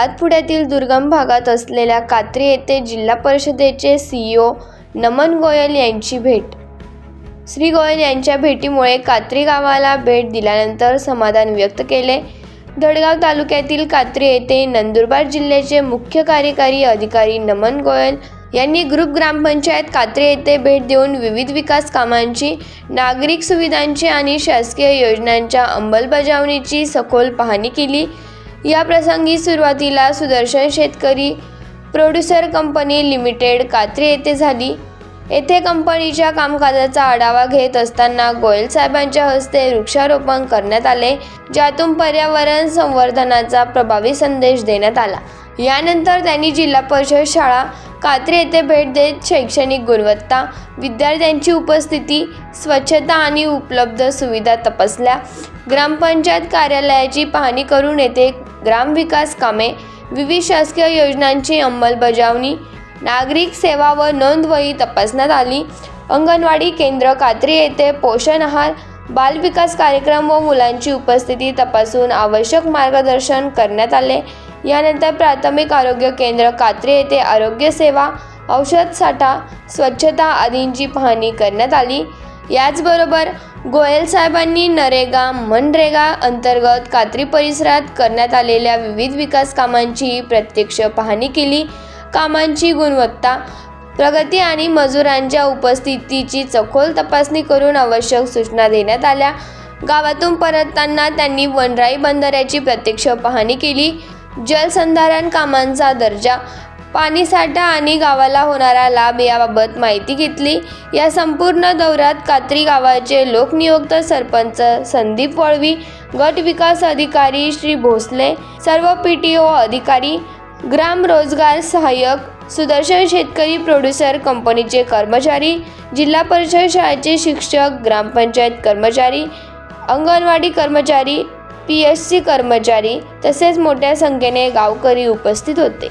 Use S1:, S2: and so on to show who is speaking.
S1: सातपुड्यातील दुर्गम भागात असलेल्या कात्री येथे जिल्हा परिषदेचे CEO नमन गोयल यांची भेट। श्री गोयल यांच्या भेटीमुळे कात्री गावाला भेट दिल्यानंतर समाधान व्यक्त केले। धडगाव तालुक्यातील कात्री येथे नंदुरबार जिल्ह्याचे मुख्य कार्यकारी अधिकारी नमन गोयल यांनी ग्रुप ग्रामपंचायत कात्री येथे भेट देऊन विविध विकास कामांची, नागरिक सुविधांची आणि शासकीय योजनांच्या अंमलबजावणीची सखोल पाहणी केली। या प्रसंगी सुरुवातीला सुदर्शन शेतकरी प्रोड्युसर कंपनी लिमिटेड कात्री येथे झाली। येथे कंपनीच्या कामकाजाचा आढावा घेत असताना गोयल साहेबांच्या हस्ते वृक्षारोपण करण्यात आले, ज्यातून पर्यावरण संवर्धनाचा प्रभावी संदेश देण्यात आला। यानंतर त्यांनी जिल्हा परिषद शाळा कात्री येथे भेट देत शैक्षणिक गुणवत्ता, विद्यार्थ्यांची उपस्थिती, स्वच्छता आणि उपलब्ध सुविधा तपासल्या। ग्रामपंचायत कार्यालयाची पाहणी करून येथे ग्रामविकास कामे, विविध शासकीय योजनांची अंमलबजावणी, नागरिक सेवा व नोंदवही तपासण्यात आली। अंगणवाडी केंद्र कात्री येथे पोषण आहार, बालविकास कार्यक्रम व मुलांची उपस्थिती तपासून आवश्यक मार्गदर्शन करण्यात आले। यानंतर प्राथमिक आरोग्य केंद्र कात्री येथे आरोग्य सेवा, औषध साठा, स्वच्छता आदींची पाहणी करण्यात आली। याचबरोबर गोयल साहेबांनी नरेगा, मनरेगा अंतर्गत कात्री परिसरात करण्यात आलेल्या विविध विकास कामांची प्रत्यक्ष पाहणी केली। कामांची गुणवत्ता, प्रगती आणि मजुरांच्या उपस्थितीची सखोल तपासणी करून आवश्यक सूचना देण्यात आल्या। गावातून परतताना त्यांनी वनराई बंधाऱ्याची प्रत्यक्ष पाहणी केली। जलसंधारण कामांचा दर्जा, पाणीसाठा आणि गावाला होणारा लाभ याबाबत माहिती घेतली। या संपूर्ण दौऱ्यात कात्री गावाचे लोकनियुक्त सरपंच संदीप वळवी, गट विकास अधिकारी श्री भोसले, सर्व PTO अधिकारी, ग्राम रोजगार सहाय्यक, सुदर्शन शेतकरी प्रोड्युसर कंपनीचे कर्मचारी, जिल्हा परिषद शाळेचे शिक्षक, ग्रामपंचायत कर्मचारी, अंगणवाडी कर्मचारी, PSC कर्मचारी तसेच मोठ्या संख्येने गावकरी उपस्थित होते।